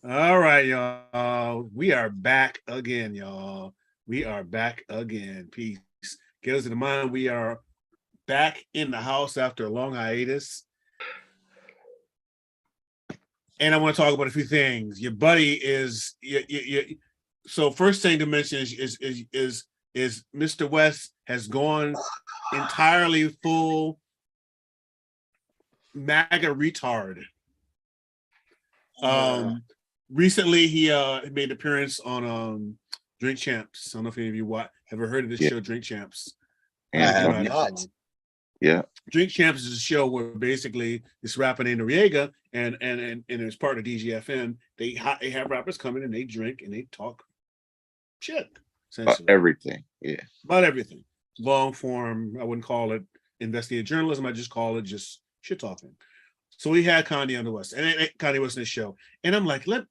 All right, y'all. We are back again, y'all. We are back again. Peace. Get us in the mind. We are back in the house after a long hiatus. And I want to talk about a few things. Your buddy is so first thing to mention is Mr. West has gone entirely full MAGA retard. Um Recently he made an appearance on Drink Champs. I don't know if any of you ever heard of this Yeah, show, Drink Champs. I and You have might have. not. yeah, Drink Champs is a show where basically this rapper named Noriega and as part of DGFM, they have rappers come in and they drink and they talk shit essentially everything. Yeah, about everything. Long form, I wouldn't call it investigative journalism. I just call it just shit talking. So we had Kanye on the West, and Kanye West in the show, and I'm like, and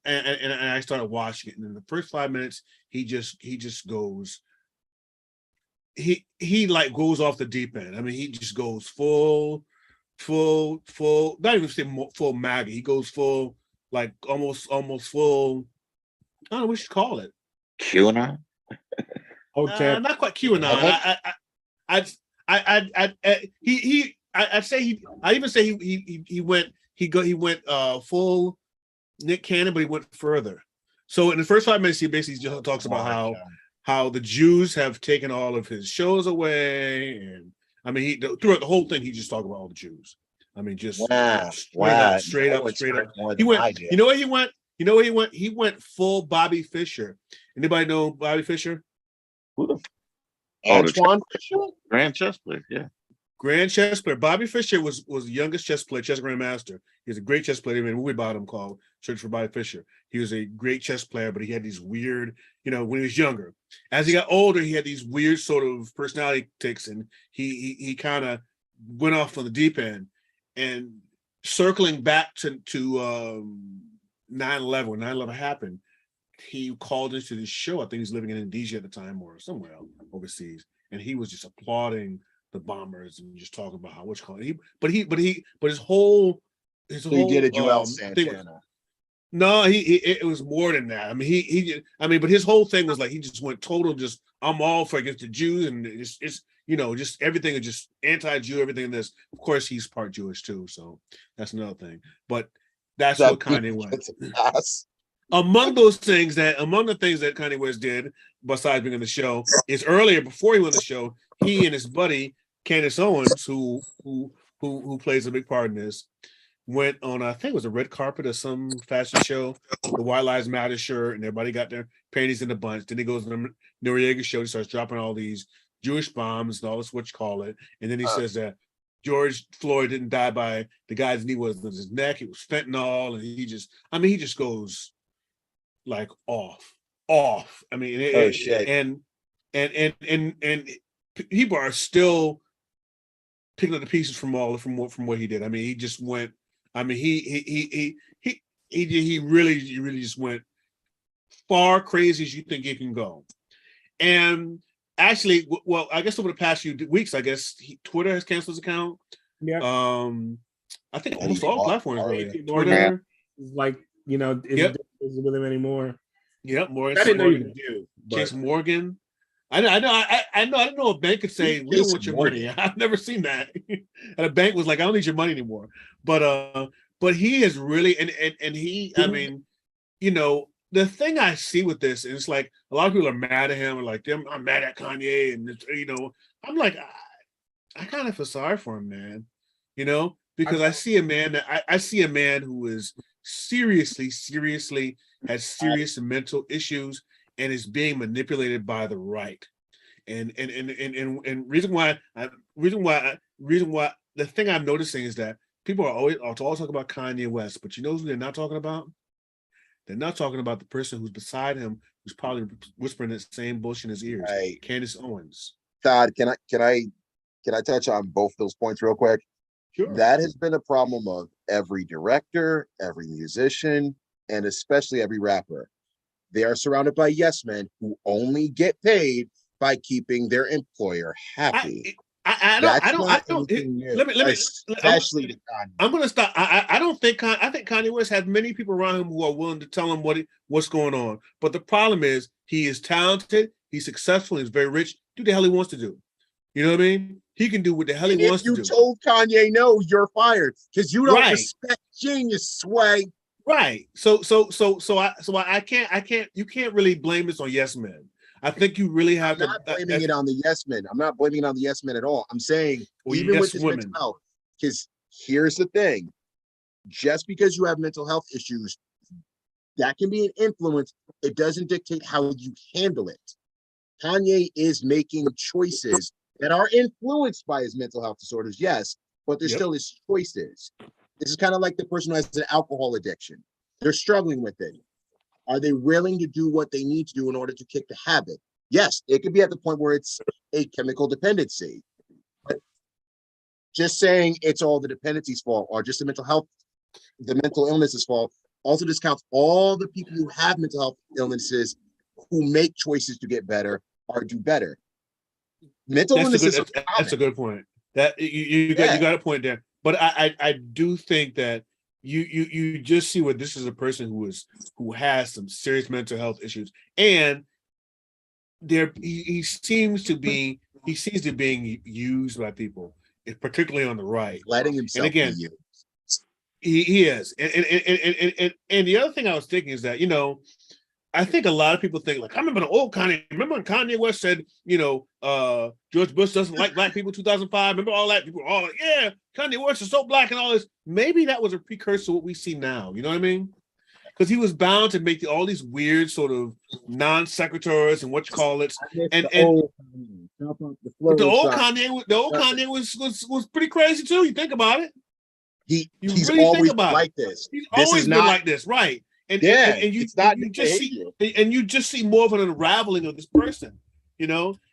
I started watching it, and in the first 5 minutes, he just goes, he like goes off the deep end. I mean, he just goes full, not even say full MAGA. He goes full, like almost full. I don't know what you call it. QAnon. Hotel. Not quite QAnon. I, I'd say I even say he went full Nick Cannon, but he went further. So in the first 5 minutes, he basically just talks about how the Jews have taken all of his shows away, and I mean, throughout the whole thing, he just talked about all the Jews. I mean, just Wow, straight That up, would straight up. hurt more He than went. I did. You know where he went? You know where he went? He went full Bobby Fischer. Anybody know Bobby Fischer? Who the Antoine Fisher? grand chess player? Yeah. Grand chess player. Bobby Fischer was the youngest chess player, chess grandmaster. He's a great chess player. He made a movie about him called Search for Bobby Fischer. He was a great chess player, but he had these weird, when he was younger. As he got older, he had these weird sort of personality tics, and he kind of went off on the deep end. And circling back to 9/11, when 9/11 happened, he called into this show. I think he was living in Indonesia at the time or somewhere overseas, and he was just applauding the bombers and just talking about how much but his So he did whole a Joel thing was, Santana. no, it was more than that. I mean, but his whole thing was like he just went total, just I'm all for against the Jews, and it's just everything is just anti-Jew, everything in this. Of course, he's part Jewish too, so that's another thing. But that's That what Kanye went. pass. Among the things that Kanye West did, besides being on the show, is earlier before he went on the show, he and his buddy Candace Owens, who plays a big part in this, went on, I think it was a red carpet or some fashion show, the White Lives Matter shirt, and everybody got their panties in a bunch. Then he goes to the Noriega show, he starts dropping all these Jewish bombs and all this, what you call it, and then he says that George Floyd didn't die by the guy's knee was his neck, it was fentanyl, and he just goes like off. I mean, Oh shit. and people are still picking up the pieces from what he did. I mean, he just went. I mean, he really just went far crazy as you think he can go. And actually, well, I guess over the past few weeks, I guess Twitter has canceled his account. Yeah. I think almost all platforms really. Twitter is like, isn't Yep. with him anymore. Yep, Morgan. I didn't know you could do. Chase Morgan. I know. I didn't know a bank could say we don't want your money. I've never seen that. And a bank was like, I don't need your money anymore. But he is really and he. I mean, the thing I see with this is like a lot of people are mad at him, or like I'm mad at Kanye, and I'm like, I kind of feel sorry for him, man. Because I see a man that I see a man who is seriously has serious mental issues and is being manipulated by the right. And reason why the thing I'm noticing is that people are always talking about Kanye West, but you know who they're not talking about? They're not talking about the person who's beside him, who's probably whispering that same bullshit in his ears. Right. Candace Owens. Todd, can I touch on both those points real quick? Sure. That has been a problem of every director, every musician, and especially every rapper. They are surrounded by yes men who only get paid by keeping their employer happy. That's I don't, not I don't. anything new, Let me. especially to Kanye. I'm gonna stop. I don't think. I think Kanye West has many people around him who are willing to tell him what's going on. But the problem is, he is talented. He's successful. He's very rich. Do the hell he wants to do. You know what I mean? He can do what the hell And he if wants to you do. told Kanye no, you're fired because you don't Right. respect genius, Sway. Right. I can't. You can't really blame this on yes men. I think you really have I'm not blaming it on the yes men. I'm not blaming it on the yes men at all. I'm saying even yes with his women. mental health, because here's the thing: just because you have mental health issues, that can be an influence. It doesn't dictate how you handle it. Kanye is making choices that are influenced by his mental health disorders, yes, but they're still his choices. This is kind of like the person who has an alcohol addiction. They're struggling with it. Are they willing to do what they need to do in order to kick the habit? Yes, it could be at the point where it's a chemical dependency. But just saying it's all the dependency's fault or just the mental illness's fault also discounts all the people who have mental health illnesses who make choices to get better or do better. Mental illnesses That's a good point. That you got a point there. But I do think that you just see what this is a person who has some serious mental health issues, and he seems to be being used by people, particularly on the right. letting himself And again, be used. He is, and the other thing I was thinking is that I think a lot of people think like I remember the old Kanye. Remember when Kanye West said George Bush doesn't like black people 2005. Remember all that? People were all like, yeah, Kanye West is so black and all this. Maybe that was a precursor to what we see now. You know what I mean? Because he was bound to make all these weird sort of non sequiturs and what you call it, and the old Kanye was pretty crazy too. You think about it. He's really always like this. He's this always is been not like this, right? And you just see more of an unraveling of this person, and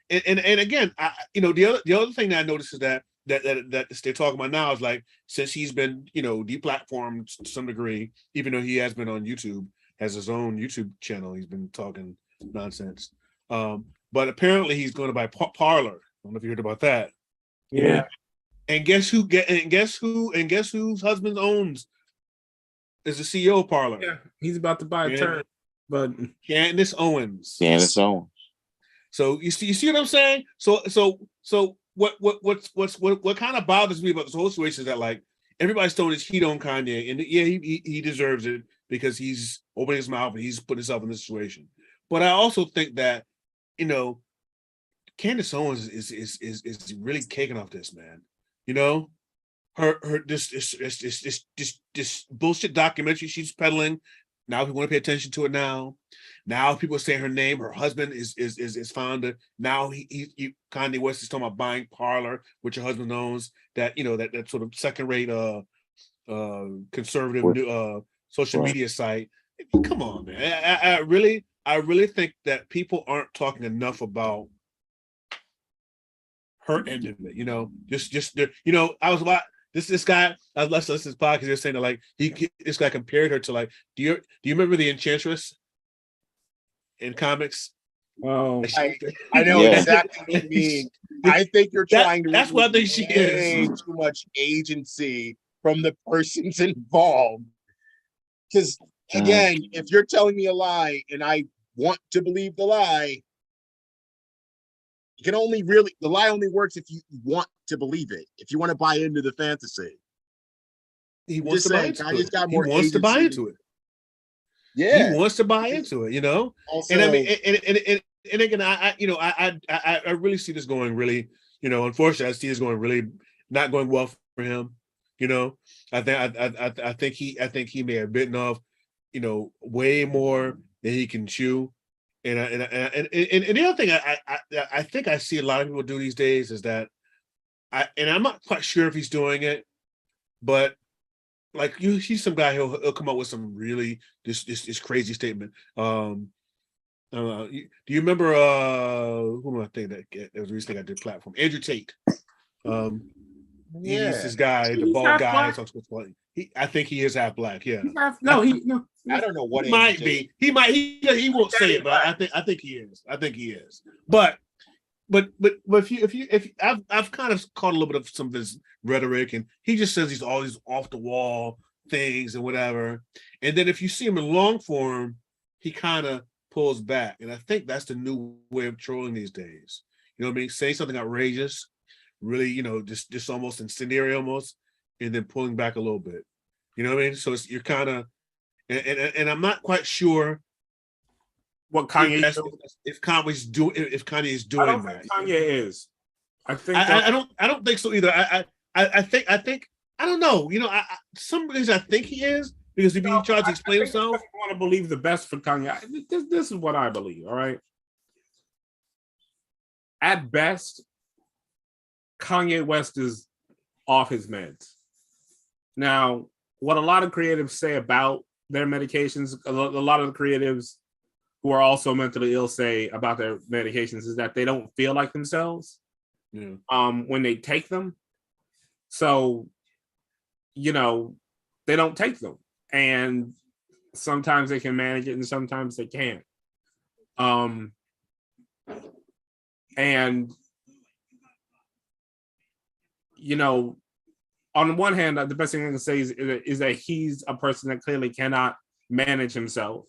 again, the other thing that I noticed is that they're talking about now is like since he's been deplatformed to some degree, even though he has been on YouTube, has his own YouTube channel, he's been talking nonsense. But apparently he's going to buy Parler. I don't know if you heard about that. Yeah. And guess whose husband owns is the CEO of Parler? Yeah, he's about to buy a turn, but Candace Owens. So you see what I'm saying? So what kind of bothers me about this whole situation is that like everybody's throwing his heat on Kanye, and yeah, he deserves it because he's opening his mouth and he's putting himself in this situation. But I also think that Candace Owens is really caking off this, man. Her this bullshit documentary she's peddling. Now people want to pay attention to it now. Now people are saying her name. Her husband is founder. Now Kanye West is talking about buying Parler, which her husband owns. That that sort of second rate conservative social media site. Come on, man. I really think that people aren't talking enough about her end of it, I was about this guy. I was listening to this podcast. They're saying that like this guy compared her to like, do you remember the Enchantress in comics? Oh, I know exactly what you mean. I think you're trying to. That's what I think she is. Too much agency from the persons involved. Because again, if you're telling me a lie and I want to believe the lie. The lie only works if you want to believe it. If you want to buy into the fantasy, he wants to buy into it. Got more he wants to buy into it. Yeah, he wants to buy into it. Also, and I mean, and again, I really see this going really, unfortunately, I see this going really not going well for him. I think he may have bitten off, way more than he can chew. And the other thing I think I see a lot of people do these days is that I'm not quite sure if he's doing it, but like you see some guy he'll come up with some really this crazy statement. Do you remember who am I thinking that was recently got the platform? Andrew Tate. He's this guy, the bald guy. I think he is half black. Yeah. No. I don't know what he might be. He might. He won't say it, but I think he is. But but if I've kind of caught a little bit of some of his rhetoric, and he just says he's all these off the wall things and whatever. And then if you see him in long form, he kind of pulls back. And I think that's the new way of trolling these days. You know what I mean? Say something outrageous, really, just almost incendiary almost, and then pulling back a little bit. You know what I mean? So you're kind of, and I'm not quite sure what Kanye if Kanye's doing I don't that. think Kanye is. I think I don't think so either. I think I don't know. Some reasons I think he is because he tries to explain himself. I want to believe the best for Kanye. This is what I believe. All right. At best, Kanye West is off his meds. Now, what a lot of creatives say about their medications, a lot of the creatives who are also mentally ill say about their medications is that they don't feel like themselves when they take them. So, they don't take them. And sometimes they can manage it and sometimes they can't. And on the one hand, the best thing I can say is that he's a person that clearly cannot manage himself,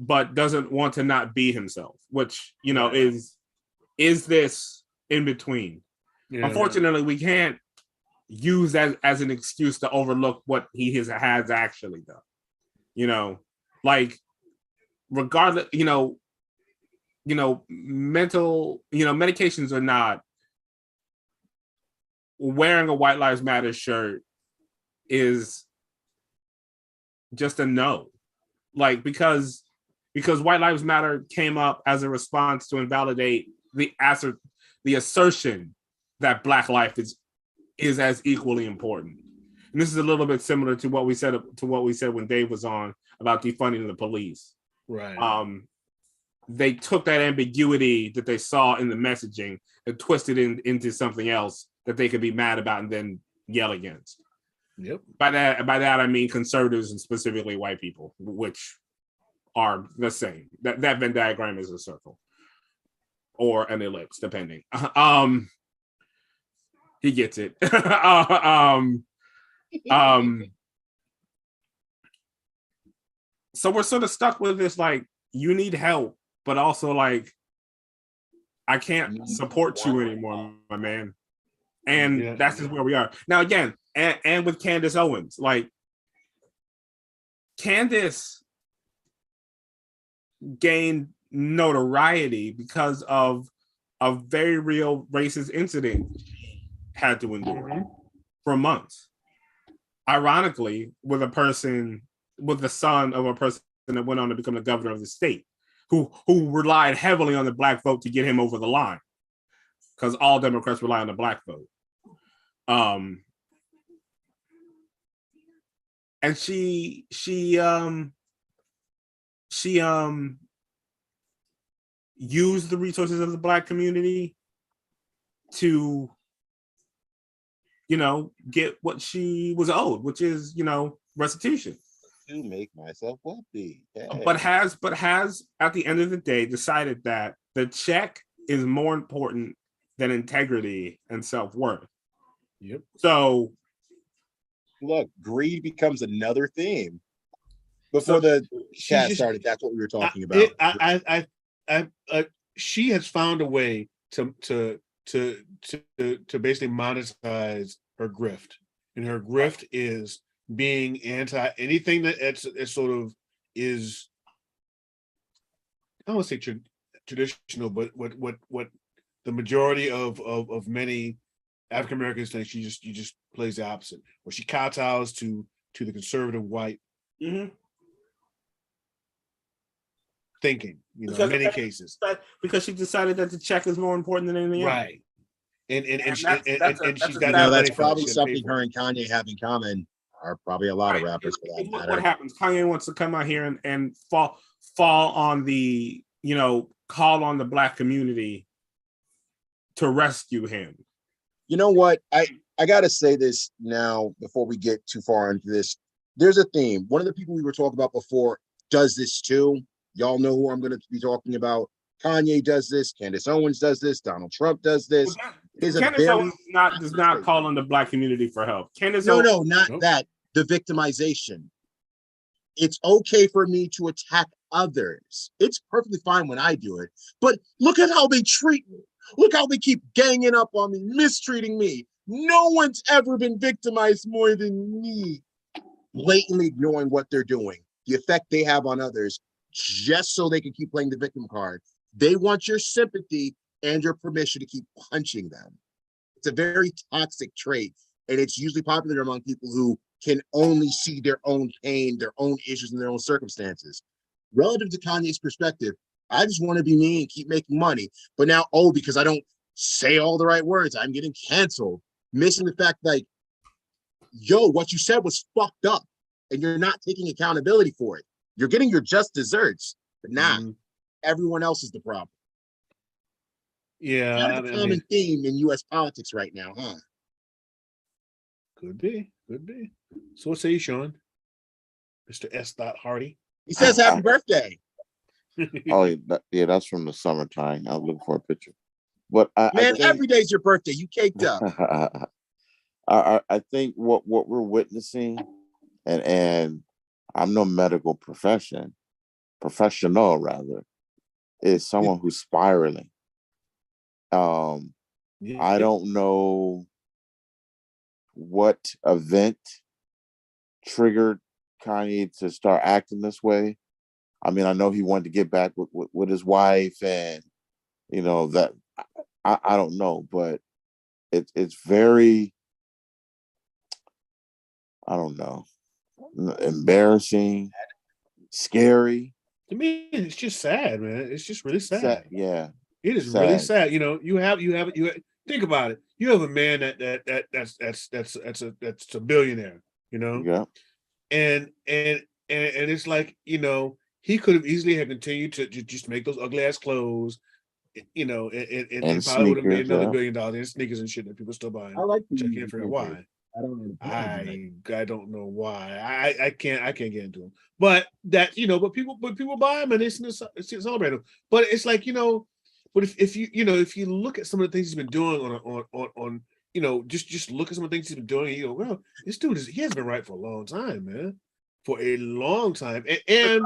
but doesn't want to not be himself, which, is this in between. Yeah. Unfortunately, we can't use that as an excuse to overlook what he has actually done. Like, regardless, mental, medications are not. Wearing a White Lives Matter shirt is just a no. Like, because White Lives Matter came up as a response to invalidate the assertion that Black life is as equally important. And this is a little bit similar to what we said when Dave was on about defunding the police. Right. They took that ambiguity that they saw in the messaging and twisted it into something else that they could be mad about and then yell against. Yep. By that I mean conservatives and specifically white people, which are the same. That Venn diagram is a circle or an ellipse, depending. He gets it. So we're sort of stuck with this, like, you need help, but also like, I can't support you anymore, my man. And that's just where we are now. Again, and with Candace Owens, like, Candace gained notoriety because of a very real racist incident she had to endure for months. Ironically, with the son of a person that went on to become the governor of the state, who relied heavily on the Black vote to get him over the line, because all Democrats rely on the Black vote. And she used the resources of the Black community to, get what she was owed, which is, restitution. To make myself wealthy. Hey. But has at the end of the day decided that the check is more important than integrity and self-worth. Yep. So look, greed becomes another theme. Before the chat started, that's what we were talking about. She has found a way to basically monetize her grift, and her grift is being anti anything that it's sort of is, I don't want to say traditional, but what the majority of many African Americans think. She just plays the opposite, where she kowtows to the conservative white thinking, in many cases, because she decided that the check is more important than anything else. Right. And she's got that's probably something her and Kanye have in common. Are probably a lot of rappers for that matter. What happens? Kanye wants to come out here and fall on the, call on the Black community to rescue him. You know what? I gotta say this now before we get too far into this. There's a theme. One of the people we were talking about before does this too. Y'all know who I'm going to be talking about. Kanye does this, Candace Owens does this, Donald Trump does this. Is a Candace very Owens does not call on the Black community for help. Candace no, Owens, no, not that. The victimization. It's okay for me to attack others. It's perfectly fine when I do it. But look at how they treat me. Look how they keep ganging up on me, mistreating me. No one's ever been victimized more than me. Blatantly ignoring what they're doing, the effect they have on others, just so they can keep playing the victim card. They want your sympathy and your permission to keep punching them. It's a very toxic trait, and it's usually popular among people who can only see their own pain, their own issues, and their own circumstances. Relative to Kanye's perspective, I just want to be me and keep making money. But now, because I don't say all the right words, I'm getting canceled. Missing the fact, like, yo, what you said was fucked up, and you're not taking accountability for it. You're getting your just desserts, but everyone else is the problem. Yeah, Kind of a common theme in U.S. politics right now, huh? Could be. So what say you, Sean? Mr. S. Hardy. He says happy birthday. Oh, yeah, that's from the summertime. I was looking for a picture. But I think, every day's your birthday. You caked up. I think what we're witnessing, and I'm no medical professional rather, is someone who's spiraling. I don't know what event triggered Kanye to start acting this way. I mean, I know he wanted to get back with his wife, and that I don't know, but it's very, I don't know, embarrassing, scary. To me, it's just sad, man. It's just really sad. Yeah, it is sad. Really sad. You have think about it. You have a man that's a billionaire. Yeah, and it's like he could have easily have continued to just make those ugly ass clothes, and probably would have made another $1 billion in sneakers and shit that people still buying. I like which I can't figure out why. I don't know. I don't know why. I can't get into them. But that but people buy them and they celebrate them. But it's like but if you look at some of the things he's been doing on just look at some of the things he's been doing, well, this dude he has been right for a long time, man. For a long time, and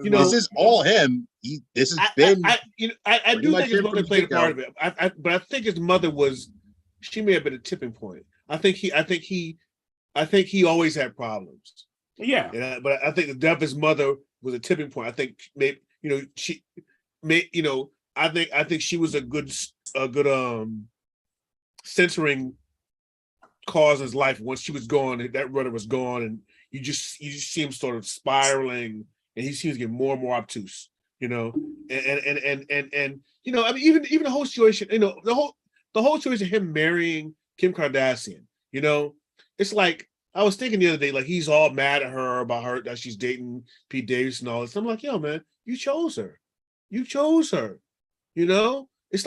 this is all him. I do think his mother played a part of it. But I think his mother she may have been a tipping point. I think he always had problems. Yeah. But I think the death of his mother was a tipping point. I think maybe I think she was a good censoring cause in his life. Once she was gone, that brother was gone, and you just see him sort of spiraling, and he seems to get more and more obtuse, and I mean, even the whole situation, the whole situation of him marrying Kim Kardashian, it's like I was thinking the other day, like he's all mad at her about her that she's dating Pete Davidson and all this. I'm like, yo, man, you chose her. It's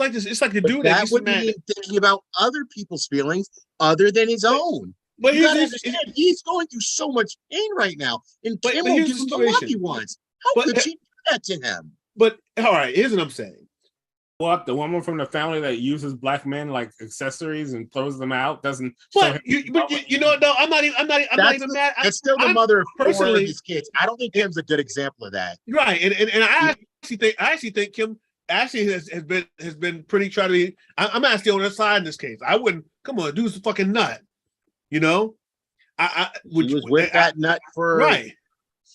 like this. It's like the dude that would be thinking about other people's feelings other than his own. But you gotta understand, he's going through so much pain right now, and Kim will give him the love he wants. How could she do that to him? But all right, here's what I'm saying. What, the woman from the family that uses black men like accessories and throws them out doesn't? No, I'm not even mad. That's still the mother of four of his kids. I don't think Kim's a good example of that. Right, and I actually think Kim actually has been pretty trying to be. I'm actually on her side in this case. I wouldn't. Come on, dude's a fucking nut. He was with that nut for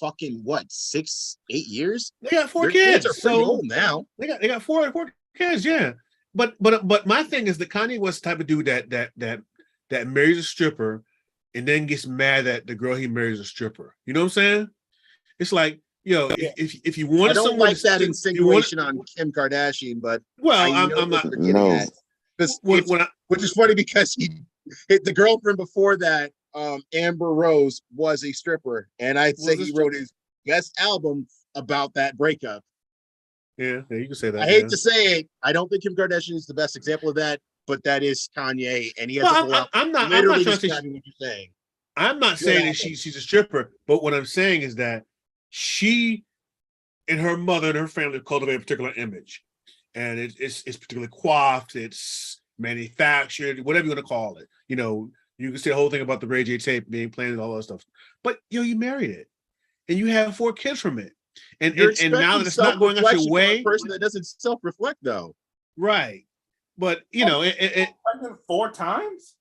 fucking what, 6-8 years? They got 4 kids. Kids are pretty old now. They got four kids, yeah. But my thing is that Kanye was the type of dude that marries a stripper and then gets mad that the girl he marries a stripper. You know what I'm saying? It's like, if you want, I don't like that insinuation on Kim Kardashian, but I'm not getting at. Which is funny because the girlfriend before that, Amber Rose, was a stripper, and I'd say he wrote his best album about that breakup. Yeah, you can say that. I hate to say it. I don't think Kim Kardashian is the best example of that, but that is Kanye, and he has I'm not trying to say what you're saying. I'm not saying that she's a stripper, but what I'm saying is that she and her mother and her family cultivate a particular image. and it's particularly coiffed, it's manufactured, whatever you want to call it. You know, you can say the whole thing about the Ray J tape being planted and all that stuff. But you married it, and you have 4 kids from it, and You're and now expecting that it's not going out your self-reflection from a way, person that doesn't self-reflect, though. right? But you know, Pregnant 4 times.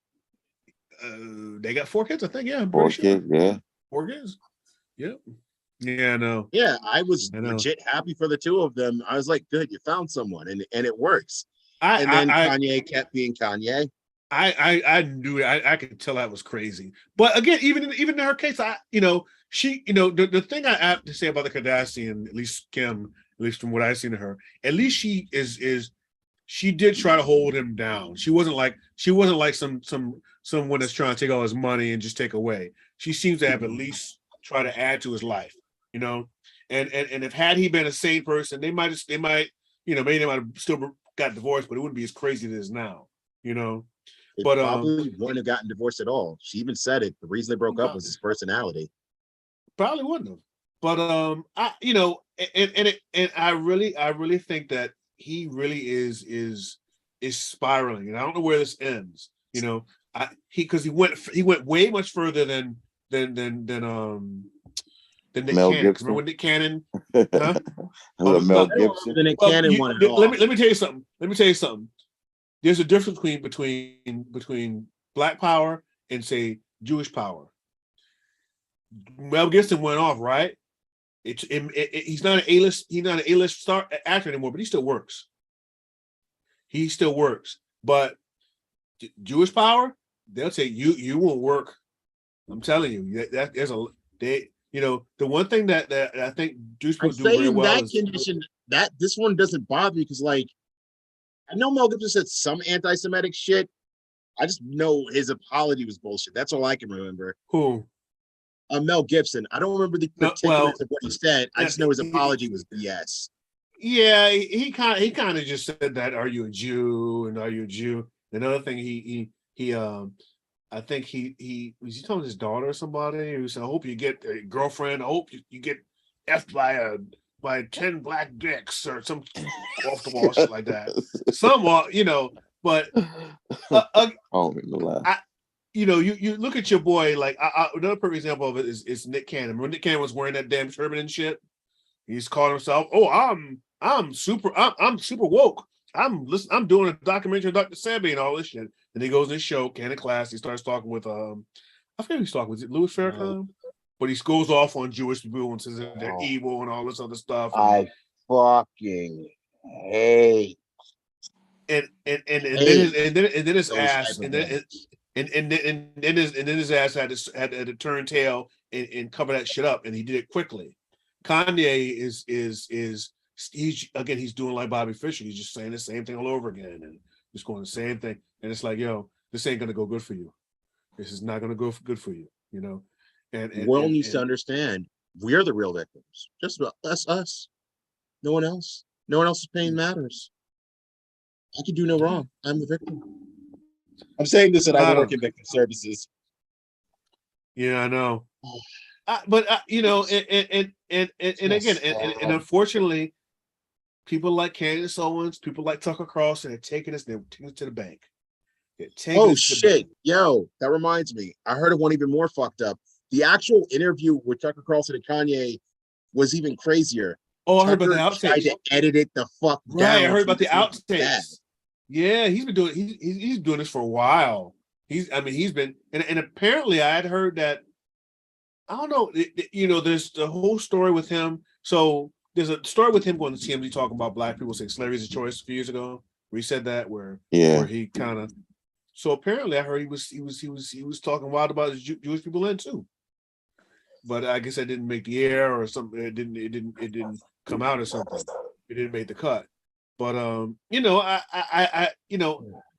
they got 4 kids, I think. Yeah, I'm 4 pretty sure. kids, yeah. 4 kids. Yep. Yeah, I know. Yeah, I was I know. legit happy for the 2 of them. I was like, good, you found someone, and it works. I And then I, Kanye kept being Kanye. I knew it. I could tell that was crazy. But again, even in her case, she, the thing I have to say about the Kardashian, at least Kim, at least from what I've seen of her, at least she is she did try to hold him down. She wasn't like someone that's trying to take all his money and just take away. She seems to have at least try to add to his life, you know. And if had he been a sane person, they might maybe they might have still got divorced, but it wouldn't be as crazy as it is now, you know. They But probably wouldn't have gotten divorced at all. She even said it. The reason they broke up was his personality. probably wouldn't have. But I really think that he really is spiraling, and I don't know where this ends. You know, because he went way much further than Nick Mel Cannon. Gibson. Remember when Nick Cannon? Huh? Mel Gibson. The Nick Cannon one. Let me tell you something. There's a difference between Black power and say Jewish power. Mel Gibson went off, right? He's not an A-list star actor anymore, but he still works. But Jewish power, they'll say you won't work. I'm telling you, the one thing that I think Jewish people do very well that condition, that this one doesn't bother me because, like, I know Mel Gibson said some anti-Semitic shit. I just know his apology was bullshit. That's all I can remember. Who? Mel Gibson. I don't remember the particulars of what he said. I just know his apology was BS. Yeah, he kind of just said that. Are you a Jew? And are you a Jew? Another thing, I think he was he telling his daughter or somebody. He said, "I hope you get a girlfriend. I hope you get effed by 10 black dicks or some off the wall shit like that." Somewhat, but you look at your boy. Like another perfect example of it is Nick Cannon. When Nick Cannon was wearing that damn turban and shit, he's called himself, "Oh, I'm super woke. I'm doing a documentary on Dr. Sebi and all this shit." And he goes in his show, Cannon Class. He starts talking with I forget who he's talking with. Is it Louis Farrakhan? But he goes off on Jewish people and says that they're evil and all this other stuff. I fucking hate. And then his ass and then his ass had to turn tail and cover that shit up, and he did it quickly. Kanye he's doing like Bobby Fischer. He's just saying the same thing all over again and just going the same thing. And it's like, yo, this ain't gonna go good for you. This is not gonna go good for you, And the world needs to understand we're the real victims. Just about us. No one else. No one else's pain matters. I can do no wrong. I'm the victim. I'm saying this, and I work in victim services. Yeah, I know. But and again, and unfortunately, people like Candace Owens, people like Tucker Carlson, they're taking us to the bank. Oh shit, yo, that reminds me. I heard of one even more fucked up. The actual interview with Tucker Carlson and Kanye was even crazier. Oh, I heard about the outtakes. Tried to edit it the fuck down. Right, I heard about the outtakes. Yeah, he's been doing he's doing this for a while. He's been and apparently I had heard that, I don't know, there's the whole story with him. So there's a story with him going to TMZ talking about black people saying slavery is a choice a few years ago, where he said that, where he kind of. So apparently, I heard he was talking wild about his Jewish people in too. But I guess that didn't make the air or something. It didn't come out or something. It didn't make the cut. But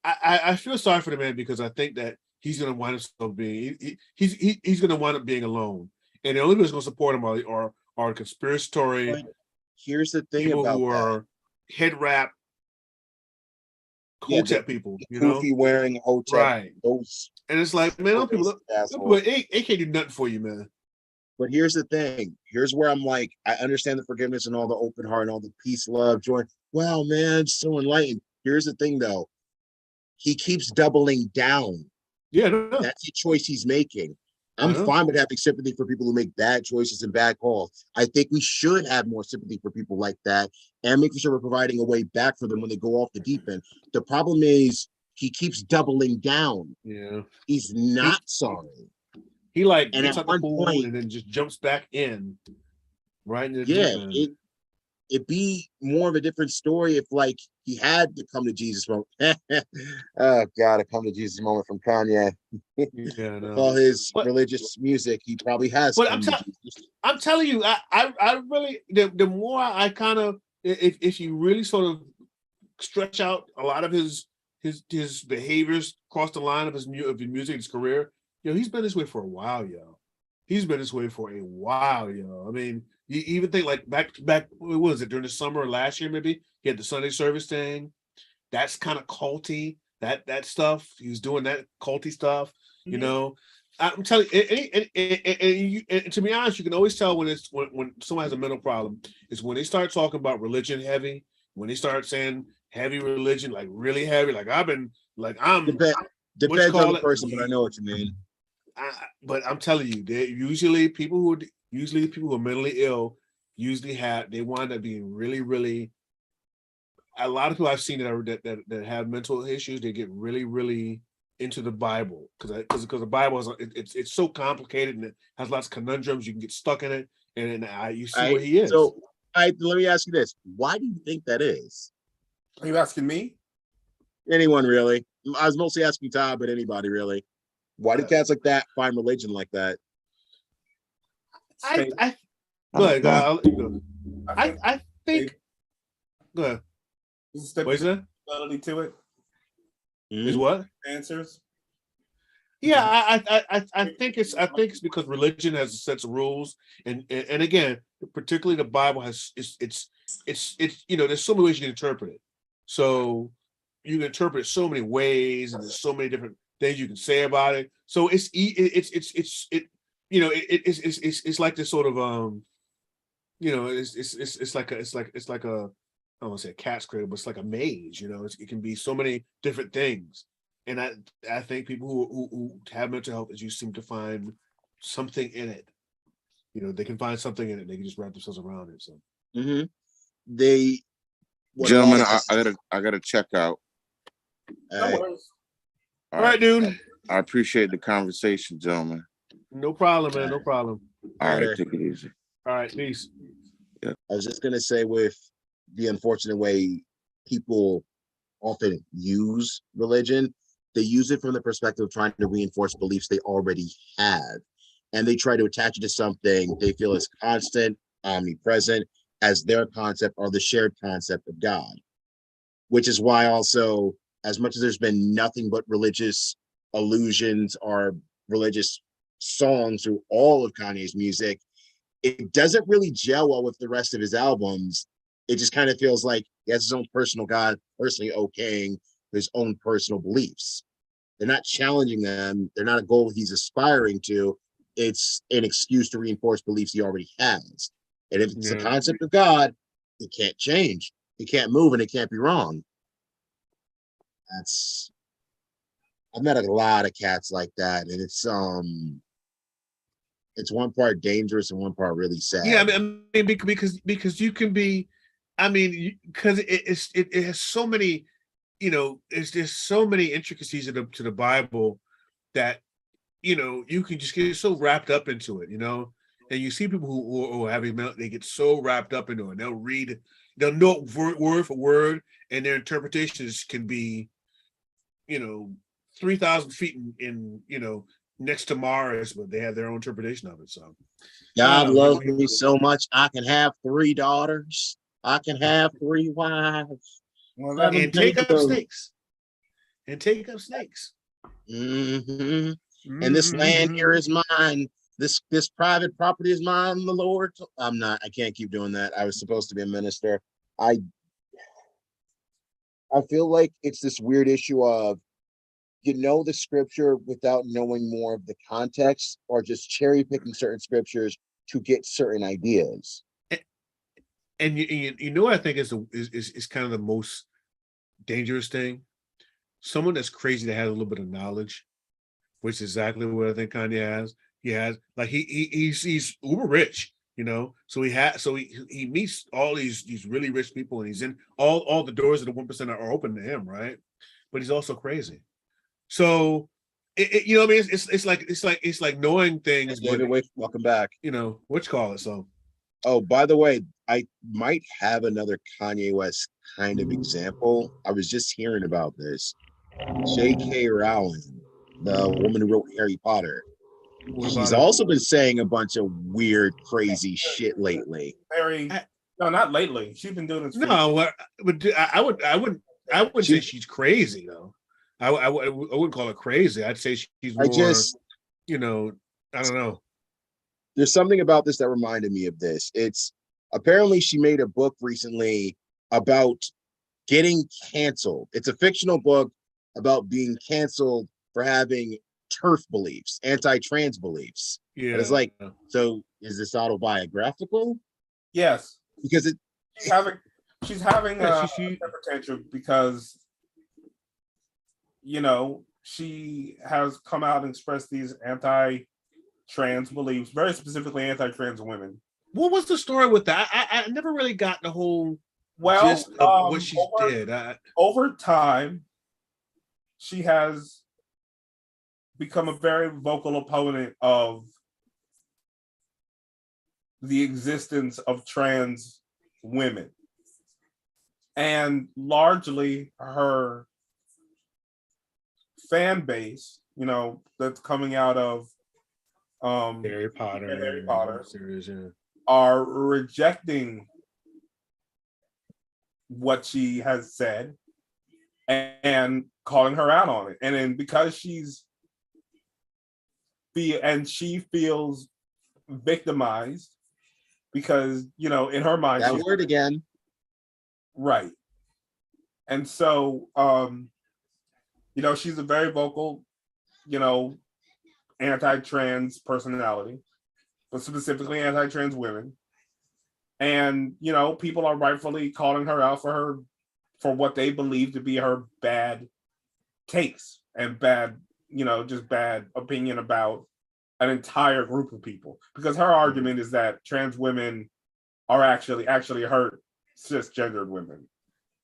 I feel sorry for the man, because I think that he's going to wind up being he's going to wind up being alone, and the only people who's going to support him are conspiracy. Here's the thing people about who are head wrap. Hotep people, goofy wearing Hotep, right? Those, and it's like, man, those people, they can't do nothing for you, man. But here's the thing. Here's where I'm like, I understand the forgiveness and all the open heart and all the peace, love, joy. Wow, man, so enlightened. Here's the thing, though. He keeps doubling down. Yeah, no, That's the choice he's making. I I'm know. fine with having sympathy for people who make bad choices and bad calls. I think we should have more sympathy for people like that and making sure we're providing a way back for them when they go off the deep end. The problem is he keeps doubling down. Yeah, He's not sorry. he like And gets at out the one pool point, and then just jumps back in, right in the yeah, deep end. it'd be more of a different story if like he had to come to Jesus moment. Oh God, a come to Jesus moment from Kanye. Yeah, no. All his But religious music, he probably has but come to Jesus. I'm telling you, I really the more I kind of if you really sort of stretch out a lot of his behaviors across the line of his music, his career, he's been this way for a while, yo. He's been this way for a while, yo. I mean, you even think like back what was it during the summer last year? Maybe he had the Sunday service thing. That's kind of culty. That stuff he was doing that culty stuff. You know, I'm telling you, and to be honest, you can always tell when someone has a mental problem is when they start talking about religion heavy, when they start saying heavy religion, like really heavy, like I've been like I'm what you Depends on call the it. person, but I know what you mean. But I'm telling you, they usually people who are mentally ill they wind up being really. A lot of people I've seen that have mental issues, they get really into the Bible because the Bible is it's so complicated and it has lots of conundrums. You can get stuck in it, and you see where he is. So, let me ask you this: why do you think that is? Are you asking me? Anyone really? I was mostly asking Todd, but anybody really? Why do cats like that find religion like that? I I don't know. I'll let you go. I think go ahead. What is that? To it Is what? answers. Yeah, I think it's because religion has a set of rules, and again, particularly the Bible has it's there's so many ways you can interpret it. So you can interpret it so many ways, and there's so many different things you can say about it. So it's like this sort of it's like a I don't want to say a cat's cradle, but it's like a maze. It can be so many different things. And I think people who have mental health issues seem to find something in it. They can find something in it. They can just wrap themselves around it. So, gentlemen, I gotta check out. All right, dude. I appreciate the conversation, gentlemen. No problem, man. No problem. All right, take it easy. All right, peace. I was just gonna say, with the unfortunate way people often use religion, they use it from the perspective of trying to reinforce beliefs they already have, and they try to attach it to something they feel is constant, omnipresent, as their concept or the shared concept of God. Which is why also, as much as there's been nothing but religious allusions or religious songs through all of Kanye's music, it doesn't really gel well with the rest of his albums. It just kind of feels like he has his own personal God, personally okaying his own personal beliefs. They're not challenging them. They're not a goal he's aspiring to. It's an excuse to reinforce beliefs he already has. And if it's the concept of God, it can't change. It can't move and it can't be wrong. I've met a lot of cats like that, and it's one part dangerous and one part really sad. Yeah, I mean because you can be, because it has so many, there's so many intricacies to the Bible that you can just get so wrapped up into it, and you see people who are having they get so wrapped up into it. They'll know word for word, and their interpretations can be 3,000 feet in next to Mars, but they have their own interpretation of it. So God loves me so much, I can have 3 daughters. I can have 3 wives. And take up snakes. Mm-hmm. And this land here is mine. This private property is mine, the Lord. I can't keep doing that. I was supposed to be a minister. I feel like it's this weird issue of you know the scripture without knowing more of the context, or just cherry picking certain scriptures to get certain ideas. And you know what I think is kind of the most dangerous thing? Someone that's crazy that has a little bit of knowledge, which is exactly what I think Kanye has. He has like he's uber rich, you know. So he meets all these really rich people, and he's in all the doors of the 1% are open to him, right? But he's also crazy. So you know what I mean? It's like knowing things, David, but welcome back. you know, what you call it. So Oh, by the way, I might have another Kanye West kind of example. I was just hearing about this. J.K. Rowling, the woman who wrote Harry Potter, what she's about it? also been saying a bunch of weird, crazy shit lately. No, not lately. She's been doing this. No, but I wouldn't say she's crazy though. I wouldn't call her crazy. I'd say she's more, you know, I don't know. There's something about this that reminded me of this. It's apparently she made a book recently about getting canceled. It's a fictional book about being canceled for having TERF beliefs, anti-trans beliefs. Yeah, but it's like, so is this autobiographical? Yes, because she's having yeah, a temper tantrum because, you know, she has come out and expressed these anti-trans beliefs, very specifically anti-trans women. What was the story with that? I never really got the whole gist of what she did. Over time, she has become a very vocal opponent of the existence of trans women. And largely her fan base, you know, that's coming out of Harry Potter series, yeah, are rejecting what she has said and calling her out on it. And then because she feels victimized because, you know, in her mind, that word again, right. And so you know, she's a very vocal, you know, anti-trans personality, but specifically anti-trans women. And, you know, people are rightfully calling her out for what they believe to be her bad takes and bad, you know, just bad opinion about an entire group of people. Because her argument is that trans women are actually hurt cisgendered women,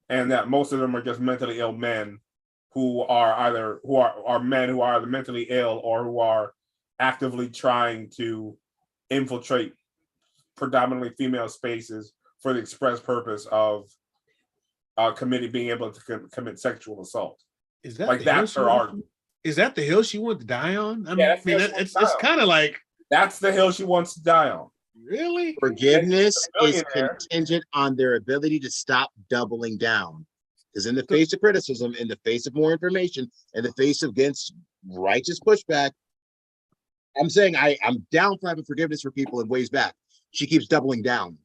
and that most of them are just mentally ill men who are men who are either mentally ill or who are actively trying to infiltrate predominantly female spaces for the express purpose of being able to commit sexual assault. Is that like that's her argument? Is that the hill she wanted to die on? I Yeah, mean, it's kind of like, that's the hill she wants to die on. Really? Forgiveness is contingent on their ability to stop doubling down. Because in the face of criticism, in the face of more information, in the face of against righteous pushback, I'm saying I'm down for having forgiveness for people in ways back. She keeps doubling down.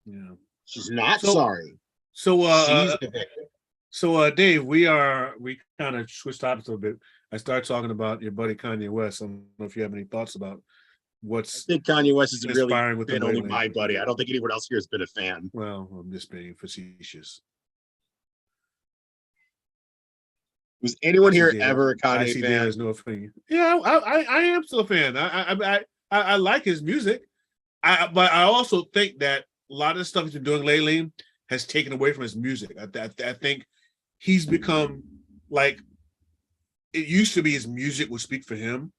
Yeah. She's not sorry. So she's the victim. So Dave, we kind of switched topics a little bit. I started talking about your buddy Kanye West. I don't know if you have any thoughts about what's. I think Kanye West has really been only lately. my buddy. I don't think anyone else here has been a fan. Well, I'm just being facetious. Was anyone here ever a Kanye fan? There's no opinion. Yeah, I am still a fan. I like his music. But I also think that a lot of the stuff he's been doing lately has taken away from his music. I think he's become like, it used to be his music would speak for him.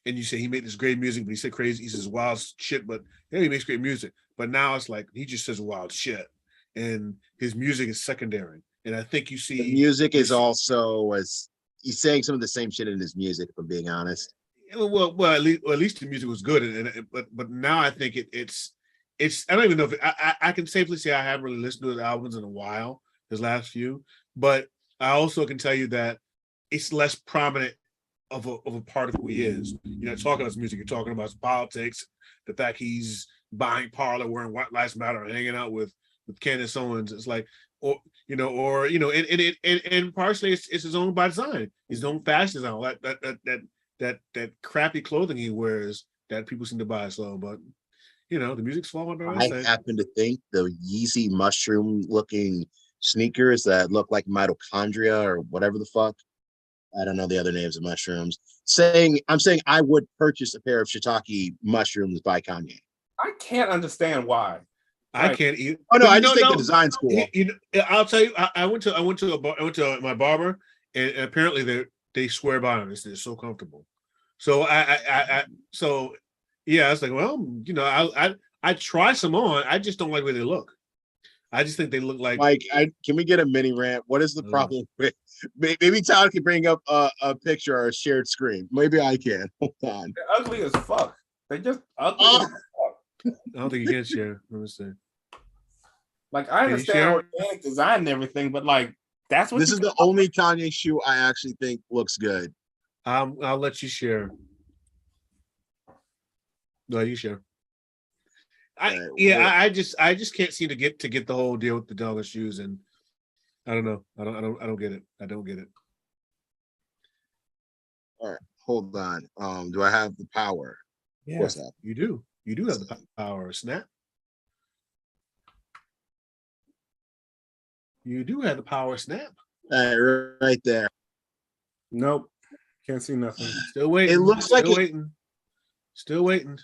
And you say he made this great music, but he said crazy, he says wild shit, but yeah, he makes great music. But now it's like he just says wild shit. And his music is secondary. And I think you see the music is also, as he's saying some of the same shit in his music, if I'm being honest. Well, at least the music was good, but now I think it's I don't even know if I can safely say I haven't really listened to his albums in a while, his last few, but I also can tell you that it's less prominent of a part of who he is. You're not talking about his music, you're talking about his politics, the fact he's buying parlor, wearing White Lives Matter, and hanging out with Candace Owens. It's like or and partially it's his own by design, his own fashion design, that crappy clothing he wears that people seem to buy. So, but the music's falling by the I wayside. happen to think the Yeezy mushroom looking sneakers that look like mitochondria or whatever the fuck. I don't know the other names of mushrooms. I'm saying I would purchase a pair of shiitake mushrooms by Kanye. I can't understand why. I can't eat. Oh no, But I just think the design's cool. I'll tell you. I went to my barber, and apparently they swear by them. They're so comfortable. So I it's like, well, I try some on. I just don't like the way they look. I just think they look like. Mike, can we get a mini rant? What is the problem with? Maybe Tyler can bring up a picture or a shared screen. Maybe I can. Hold on. They're ugly as fuck. They just ugly as fuck. I don't think you can share. Let me see. Like, I understand organic design and everything, but like, that's what this is the only Kanye shoe I actually think looks good. I'll let you share. No, you share. I just can't seem to get the whole deal with the dollar shoes, and I don't know. I don't get it. I don't get it. All right, hold on. Do I have the power? Yeah, of course I have. You do. You do have the power. Snap. You do have the power. Snap. Right there. Nope. Can't see nothing. Still waiting. It looks like waiting. Still waiting.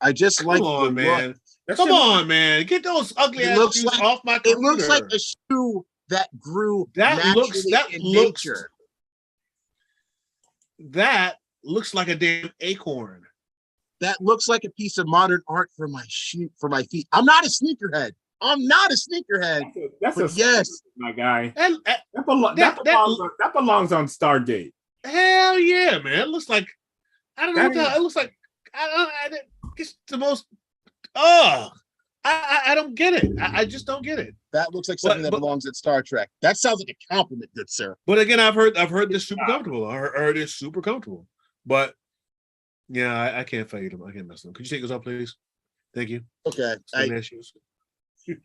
I just Come on, man. Come on, man. Get those ugly ass shoes off my computer. It looks like a shoe that grew that looks nature. That looks like a damn acorn. That looks like a piece of modern art for my feet. I'm not a sneakerhead. That's yes, my guy. That belongs on Stargate. Hell yeah, man. It looks like I don't know what that. It looks like it's the most. I don't get it. I just don't get it. That looks like something that belongs at Star Trek. That sounds like a compliment, good sir. But again, I've heard this super comfortable. I heard it's super comfortable. But yeah, I can't fade them. I can't mess them. Could you take those off, please? Thank you. Okay.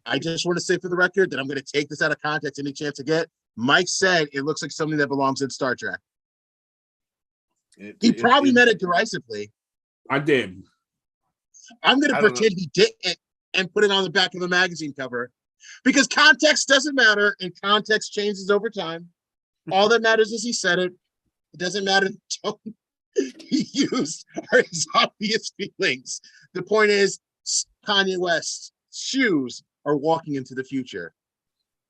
I just want to say for the record that I'm going to take this out of context any chance I get. Mike said it looks like something that belongs in Star Trek. He probably meant it derisively. I did. I'm going to pretend he didn't and put it on the back of the magazine cover because context doesn't matter and context changes over time. All that matters is he said it. It doesn't matter the tone he used or his obvious feelings. The point is Kanye West's shoes are walking into the future.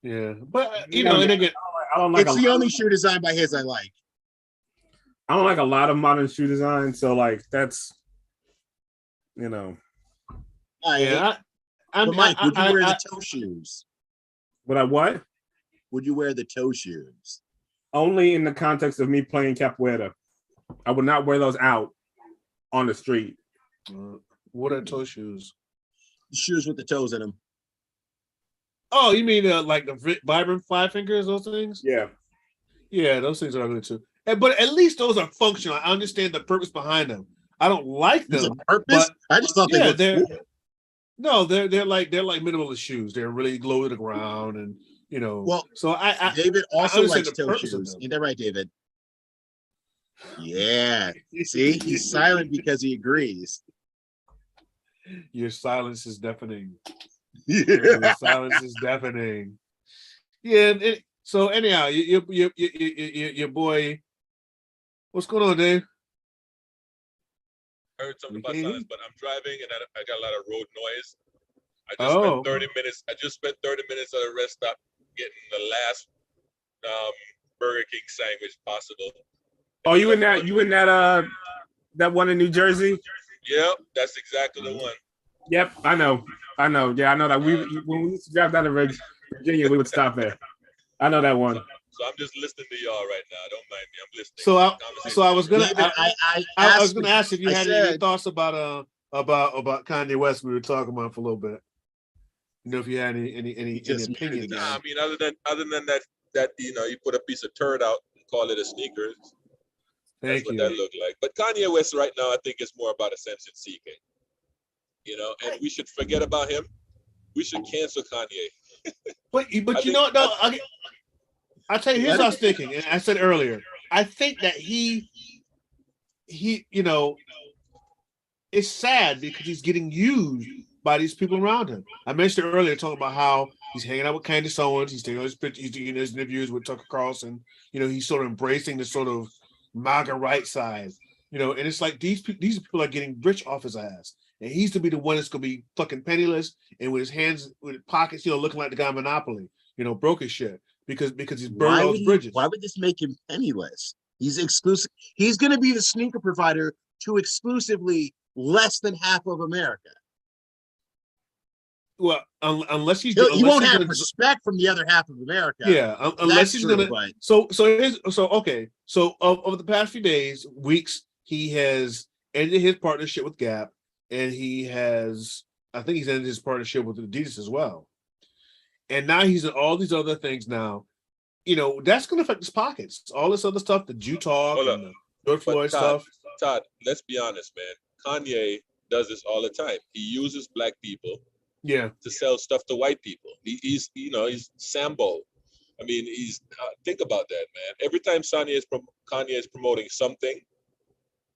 Yeah, but and again, I don't like it's the only shoe designed by his I like. I don't like a lot of modern shoe design, so like that's Mike, would you wear the toe shoes? Would I what? Would you wear the toe shoes? Only in the context of me playing capoeira. I would not wear those out on the street. What are toe shoes? Shoes with the toes in them. Oh, you mean like the vibrant five fingers? Those things? Yeah. Yeah, those things are good too. But at least those are functional. I understand the purpose behind them. I don't like them. Purpose? I just thought they were cool. No, they're like minimalist shoes. They're really low to the ground, and Well, so David also likes toe shoes. Ain't that right, David? Yeah. See, he's silent because he agrees. Your silence is deafening. Yeah. Your silence is deafening. Yeah. So anyhow, your boy. What's going on, Dave? I heard something about silence, but I'm driving and I got a lot of road noise. I just spent 30 minutes. I just spent 30 minutes at a rest stop getting the last Burger King sandwich possible. Oh, you in that one in New Jersey? Yep, that's exactly the one. Yep, I know. Yeah, I know that when we used to drive down to Virginia, we would stop there. I know that one. So I'm just listening to y'all right now. Don't mind me. I'm listening. So I was gonna I was gonna ask if you had any thoughts about Kanye West. We were talking about for a little bit. If you had any opinions. Nah, I mean, other than that you put a piece of turd out and call it a sneaker. That's what that looked like. But Kanye West right now, I think it's more about attention seeking. And we should forget about him. We should cancel Kanye. But you think- know what? No, I'll tell you. Here's what I was thinking, and I said earlier. I think that he, you know, it's sad because he's getting used by these people around him. I mentioned earlier talking about how he's hanging out with Candace Owens. He's taking his pictures, he's doing his interviews with Tucker Carlson. You know, he's sort of embracing the sort of MAGA right side. You know, and it's like these people are getting rich off his ass, and he's to be the one that's gonna be fucking penniless and with his hands with his pockets, you know, looking like the guy in Monopoly. You know, broke his shit because he's burned all his bridges. Why would this make him penniless? He's exclusive. He's going to be the sneaker provider to exclusively less than half of America. Well, unless he's He won't have respect from the other half of America. Yeah, unless he's true, gonna. but... So okay. So over the past few days, weeks, he has ended his partnership with Gap, and he has, I think he's ended his partnership with Adidas as well. And now he's in all these other things now. You know, that's going to affect his pockets. All this other stuff, the Jew talk and the George Floyd stuff. Todd, let's be honest, man. Kanye does this all the time. He uses black people to sell stuff to white people. He's Sambo. I mean, think about that, man. Every time Kanye is promoting something,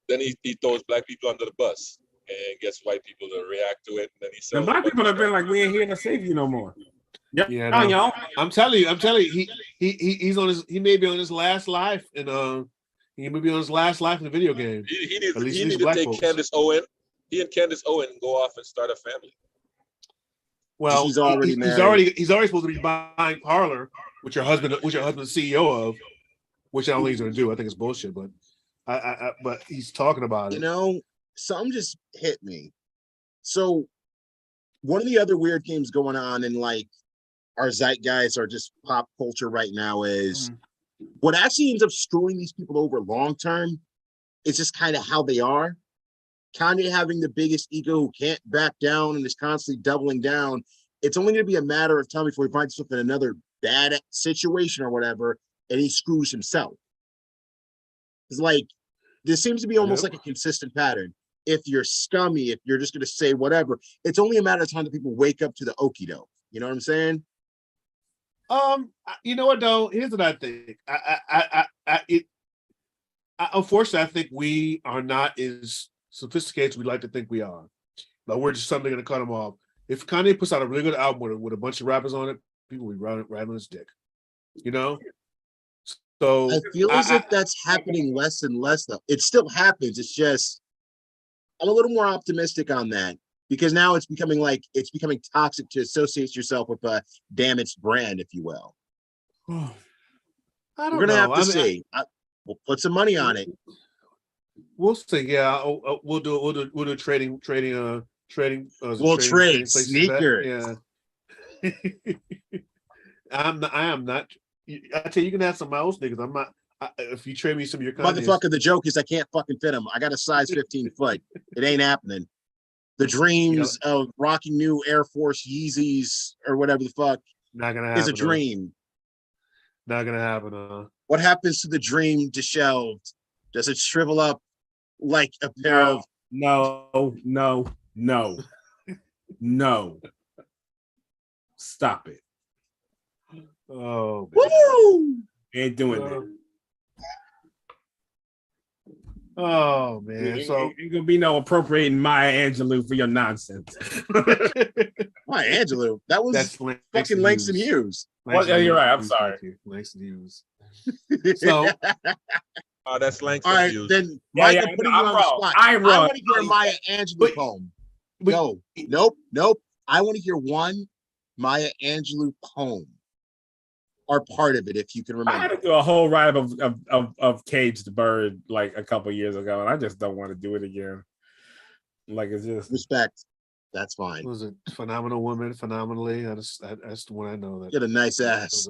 then he throws black people under the bus and gets white people to react to it. And then he sells. And black people have been like, we ain't here to save you no more. Yep. Yeah, no. y'all. I'm telling you, he's on his. He may be on his last life, and he may be on his last life in the video game. He needs to take folks. Candace Owen. He and Candace Owen go off and start a family. Well, he's already supposed to be buying Parlor, which your husband's CEO of, which I don't think he's going to do. I think it's bullshit, but but he's talking about it. You know, something just hit me. So one of the other weird games going on in like our zeitgeist or just pop culture right now is what actually ends up screwing these people over long term is just kind of how they are. Kanye having the biggest ego who can't back down and is constantly doubling down. It's only going to be a matter of time before he finds himself in another bad situation or whatever, and he screws himself. It's like, this seems to be almost like a consistent pattern. If you're scummy, if you're just going to say whatever, it's only a matter of time that people wake up to the okie doke. You know what I'm saying? You know what though? Here's what I think. Unfortunately, I think we are not as sophisticated as we like to think we are. Like we're just suddenly going to cut them off. If Kanye puts out a really good album with a bunch of rappers on it, people will be right on his dick. You know? So I feel as if that's happening less and less though. It still happens. It's just I'm a little more optimistic on that because now it's becoming toxic to associate yourself with a damaged brand, if you will. I don't know. We're gonna have to see. We'll put some money on it. We'll see. Yeah, we'll do trading. We'll trade sneakers. Yeah. I am not. I tell you, you can have some of my old niggas. I'm not. If you trade me some of your motherfucker, the joke is I can't fucking fit them. I got a size 15 foot. It ain't happening. The dreams of rocking new Air Force Yeezys or whatever the fuck not gonna happen. Is a dream. Not gonna happen. What happens to the dream disheveled? Does it shrivel up like a pair of? No. Stop it. Oh, woo! Ain't doing that. Oh man, so ain't gonna be no appropriating Maya Angelou for your nonsense. Maya Angelou, that's fucking Langston Hughes. You're right. I'm sorry, Langston Hughes. So, that's Langston all right, Hughes. then Mike, I'm putting you on the spot. I want to hear a Maya Angelou poem. Nope. I want to hear one Maya Angelou poem. Are part of it, if you can remember. I had to do a whole ride of Cage the Bird like a couple years ago, and I just don't want to do it again. Like it's just respect. That's fine. Was it Phenomenal Woman? Phenomenally, that's the one I know. That get a nice ass.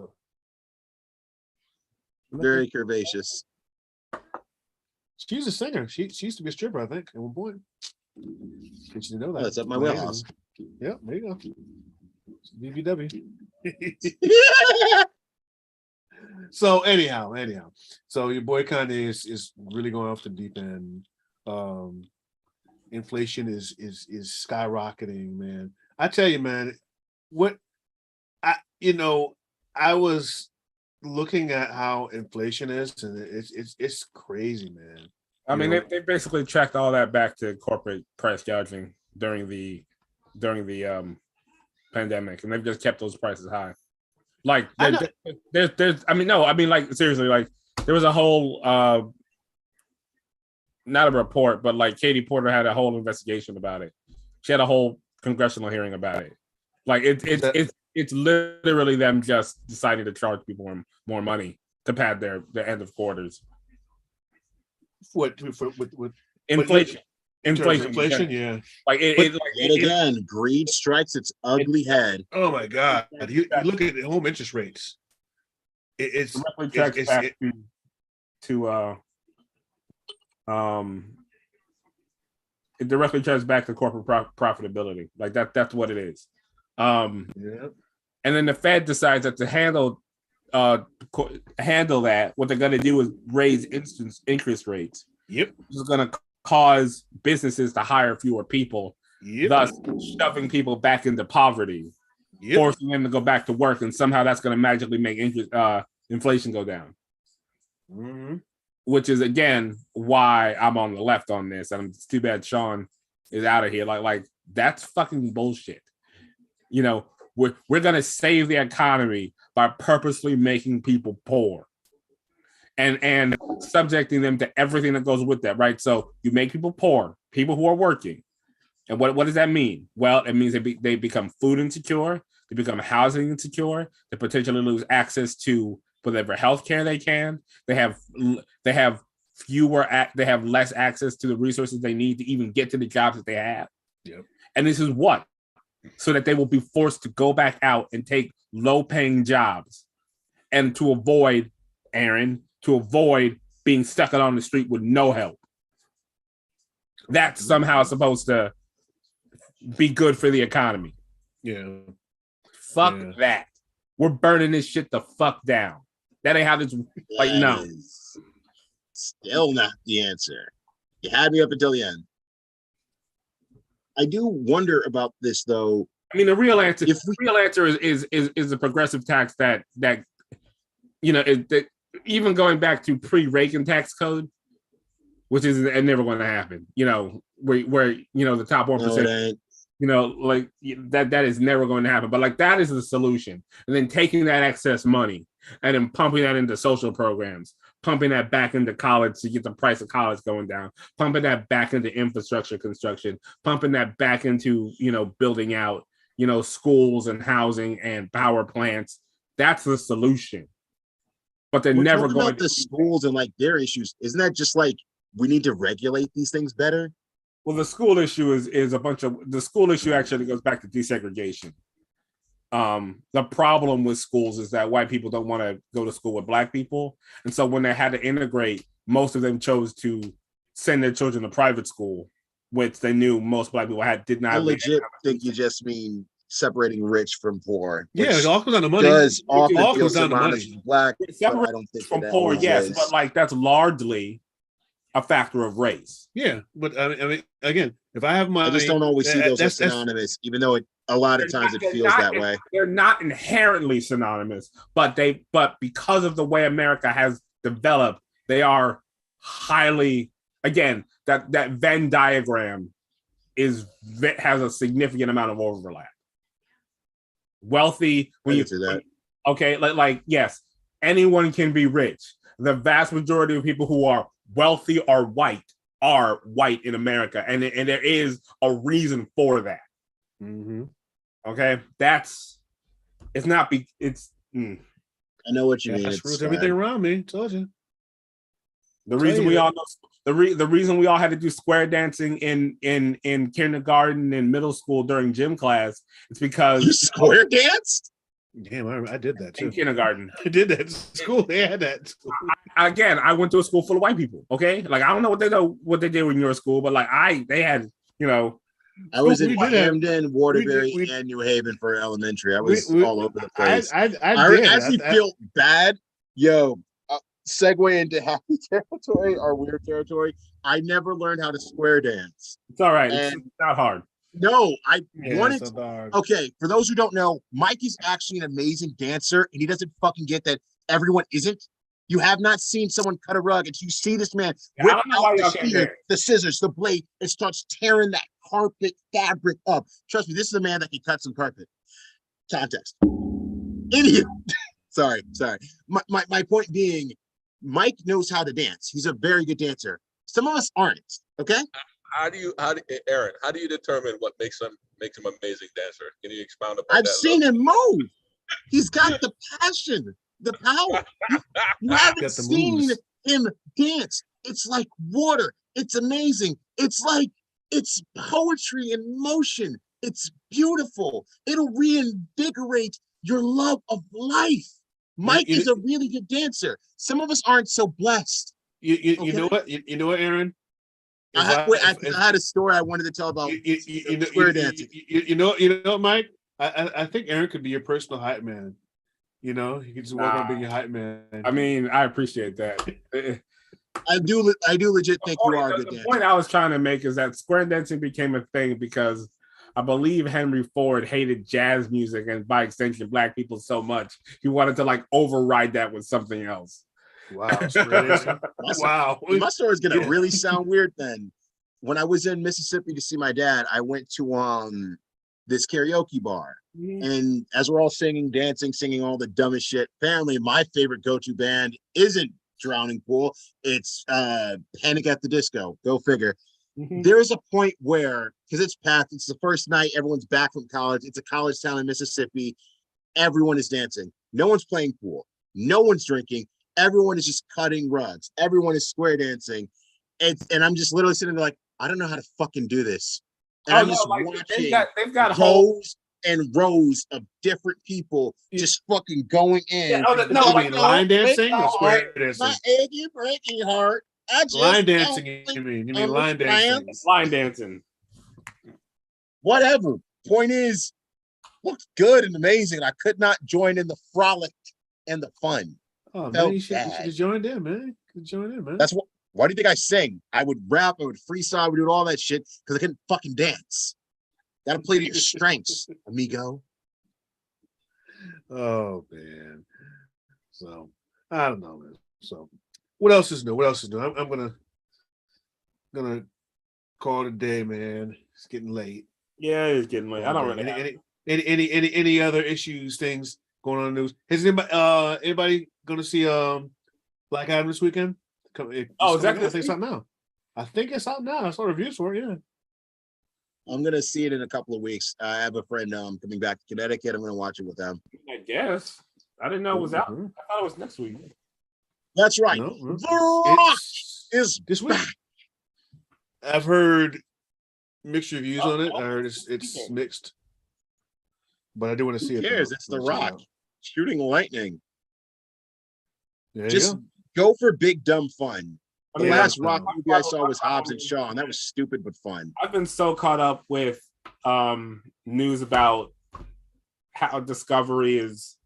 Very curvaceous. She's a singer. She used to be a stripper, I think, at one point. Did you know that? Oh, that's at my wheelhouse. Yeah, there you go. BBW. So anyhow, so your boy Kanye is really going off the deep end. Inflation is skyrocketing, man. I tell you, man, you know, I was looking at how inflation is, and it's crazy, man. I mean, know? they basically tracked all that back to corporate price gouging during the pandemic, and they've just kept those prices high. Like there's I mean, no, I mean, like, seriously, like there was a whole not a report, but like Katie Porter had a whole investigation about it. She had a whole congressional hearing about it. Like it's literally them just deciding to charge people more money to pad their end of quarters. With Inflation. Inflation, yeah. Like yet again, greed strikes its ugly head. Oh my God! You look at the home interest rates. It directly tracks back to corporate profitability. Like that's what it is. And then the Fed decides that to handle that, what they're going to do is raise interest rates. Yep, which is going to cause businesses to hire fewer people, thus shoving people back into poverty, forcing them to go back to work, and somehow that's going to magically make inflation go down. Mm-hmm. Which is again why I'm on the left on this, and it's too bad Sean is out of here. Like that's fucking bullshit. You know, we're going to save the economy by purposely making people poor. And subjecting them to everything that goes with that, right? So you make people poor, people who are working. And what does that mean? Well, it means they become food insecure, they become housing insecure, they potentially lose access to whatever health care they can. They have less access to the resources they need to even get to the jobs that they have. Yep. And this is what? So that they will be forced to go back out and take low-paying jobs, and to avoid being stuck out on the street with no help. That's somehow supposed to be good for the economy. Yeah. Fuck that. We're burning this shit the fuck down. That ain't how this, like, no. Still not the answer. You had me up until the end. I do wonder about this, though. I mean, the real answer is a progressive tax that you know, even going back to pre-Reagan tax code, which is never going to happen. You know, where you know the top 1%. You know, like that is never going to happen. But like that is the solution. And then taking that excess money and then pumping that into social programs, pumping that back into college to get the price of college going down, pumping that back into infrastructure construction, pumping that back into, you know, building out, you know, schools and housing and power plants. That's the solution. But they're never going to the schools and like their issues. Isn't that just like we need to regulate these things better? Well, the school issue is a bunch of the school issue actually goes back to desegregation. The problem with schools is that white people don't want to go to school with black people. And so when they had to integrate, most of them chose to send their children to private school, which they knew most black people did not. I legit think you just mean separating rich from poor. Yeah, it all comes down to money. Does often all feel comes down to money. Black, but I don't think from poor, yes, but like that's largely a factor of race. Yeah, but I mean, again, if I have money, I just don't always see those as synonymous, even though a lot of times it feels that way. They're not inherently synonymous, but because of the way America has developed, they are highly, again, that Venn diagram has a significant amount of overlap. Wealthy, like yes, anyone can be rich. The vast majority of people who are wealthy are white in America, and there is a reason for that. Mm-hmm. Okay, I know what you mean. I screwed everything around me. Told you. The reason we all know the reason we all had to do square dancing in kindergarten and middle school during gym class is because you square danced. Damn, I did that too. In kindergarten. I did that in school. They had that. I went to a school full of white people. Okay, like I don't know what they did in your school, but like they had, you know. I was in Camden, Waterbury, and New Haven for elementary. I was all over the place. I actually feel bad. Yo, segue into happy territory or weird territory. I never learned how to square dance. It's all right. It's not hard. No, I Yeah, wanted. so darn. Okay, for those who don't know, Mike is actually an amazing dancer, and he doesn't fucking get that everyone isn't. You have not seen someone cut a rug, and you see this man I whip don't know out why the y'all can't spear, dance. the scissors, the blade, and starts tearing that carpet fabric up. Trust me, this is a man that can cut some carpet. Context. Idiot. sorry. My point being, Mike knows how to dance. He's a very good dancer. Some of us aren't. Okay. Aaron, how do you determine what makes him amazing dancer? Can you expound upon I've that? seen him move. He's got the passion, the power. You haven't Got the seen moves. him dance. It's like water. It's amazing. It's like it's poetry in motion. It's beautiful. It'll reinvigorate your love of life. Mike is a really good dancer. Some of us aren't so blessed. You know what? You know what, Aaron? I had a story I wanted to tell about square dancing. You know, Mike. I think Aaron could be your personal hype man. You know, he could just work on being a hype man. I mean, I appreciate that. I do legit think you are a good dancer. The point I was trying to make is that square dancing became a thing because I believe Henry Ford hated jazz music and by extension black people so much he wanted to like override that with something else. Wow, wow. My story is gonna really sound weird then. When I was in Mississippi to see my dad, I went to this karaoke bar. And as we're all singing, dancing, singing all the dumbest shit, apparently my favorite go-to band isn't Drowning Pool, it's Panic at the Disco. Go figure. There's a point where, because it's packed, it's the first night, everyone's back from college, it's a college town in Mississippi, everyone is dancing, no one's playing pool, no one's drinking, everyone is just cutting rugs, everyone is square dancing. And I'm just literally sitting there like, I don't know how to fucking do this. And I'm just watching they've got rows and rows of different people just fucking going in. Line dancing or square dancing? My achy, breaky heart. Line dancing, you mean line dancing? Line dancing. Whatever. Point is, looked good and amazing. I could not join in the frolic and the fun. Oh man, you should have joined in, man. That's what. Why do you think I sing? I would rap, I would freestyle, I would do all that shit because I couldn't fucking dance. Gotta play to your strengths, amigo. Oh man. So I don't know, man. So what else is new? I'm gonna call it a day, man. It's getting late. Yeah, it's getting late. I don't really any other issues, things going on in the news. Is anybody gonna see Black Adam this weekend? Exactly. I think it's out now. I think it's out now. I saw reviews for it, yeah. I'm gonna see it in a couple of weeks. I have a friend coming back to Connecticut. I'm gonna watch it with them. I guess. I didn't know it was out. I thought it was next week. That's right. No, The Rock is this week. I've heard mixed reviews on it. I heard it's mixed. But I do want to see it. Who cares? It's The Rock shooting lightning. Just go for big dumb fun. The last Rock movie I saw was Hobbs and Shaw, and that was stupid but fun. I've been so caught up with news about how Discovery is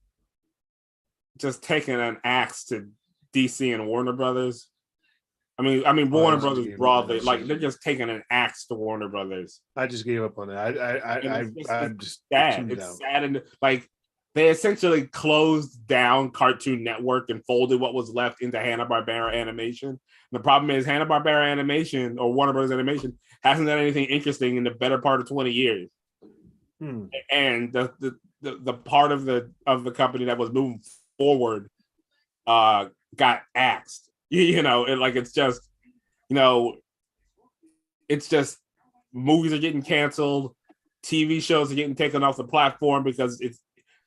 just taking an axe to DC and Warner Brothers. I mean Warner Brothers broadly, like they're just taking an axe to Warner Brothers. I just gave up on that. I'm just sad. It's sad, and like they essentially closed down Cartoon Network and folded what was left into Hanna-Barbera Animation. And the problem is Hanna-Barbera Animation or Warner Brothers Animation hasn't done anything interesting in the better part of 20 years. And the part of the company that was moving forward got axed. It's just movies are getting canceled, TV shows are getting taken off the platform because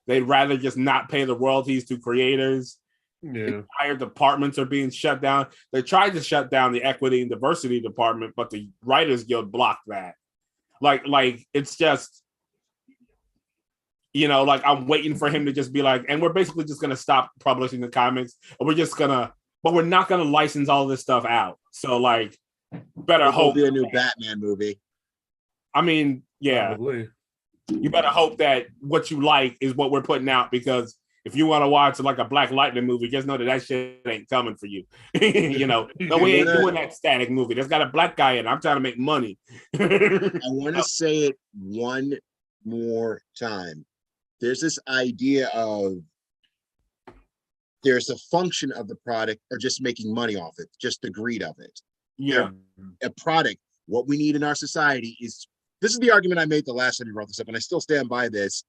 they'd rather just not pay the royalties to creators. Entire departments are being shut down. They tried to shut down the equity and diversity department, but the Writers Guild blocked that. Like it's just, I'm waiting for him to just be like, and we're basically just gonna stop publishing the comics, and but we're not gonna license all this stuff out. So better hope there'll be a new Batman movie. I mean, yeah. Probably. You better hope that what you like is what we're putting out, because if you want to watch like a Black Lightning movie, just know that shit ain't coming for you. You know, no, we ain't doing that static movie. There's got a black guy in it. I'm trying to make money. I want to say it one more time. There's this idea of there's a function of the product or just making money off it, just the greed of it. Yeah. A product, what we need in our society is, this is the argument I made the last time you brought this up, and I still stand by this.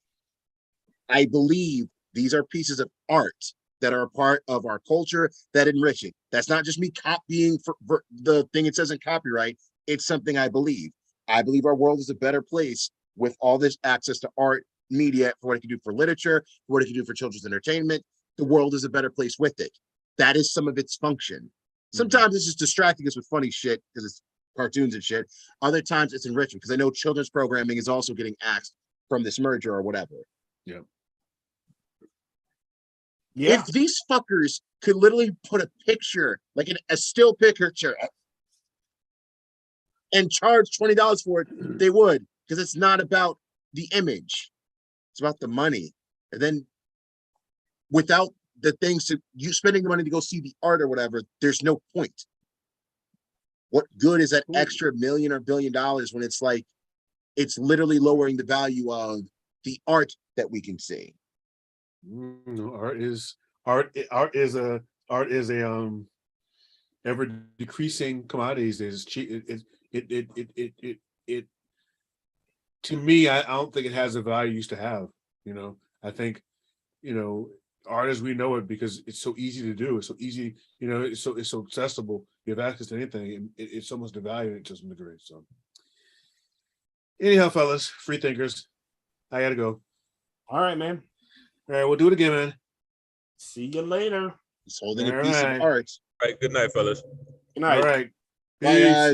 I believe these are pieces of art that are a part of our culture that enrich it. That's not just me copying for the thing it says in copyright. It's something I believe. I believe our world is a better place with all this access to art, media, for what it can do for literature, for what it can do for children's entertainment. The world is a better place with it. That is some of its function. Sometimes it's just distracting us with funny shit because it's cartoons and shit. Other times it's enriching because I know children's programming is also getting axed from this merger or whatever. Yeah. If these fuckers could literally put a picture, like a still picture, and charge $20 for it, they would, because it's not about the image. It's about the money. And then without the things to you spending the money to go see the art or whatever, there's no point. What good is that extra million or $1 billion when it's like it's literally lowering the value of the art that we can see? Art is a ever decreasing commodity these days. It's cheap. It to me, I don't think it has the value it used to have. You know, I think, you know, art as we know it, because it's so easy to do. It's so easy, you know, it's so accessible. You have access to anything, and it's almost devaluing it to some degree. So anyhow, fellas, free thinkers, I gotta go. All right, man. All right, we'll do it again, man. See you later. He's holding a piece of art. All right, good night, fellas. Good night. All right. Bye, guys.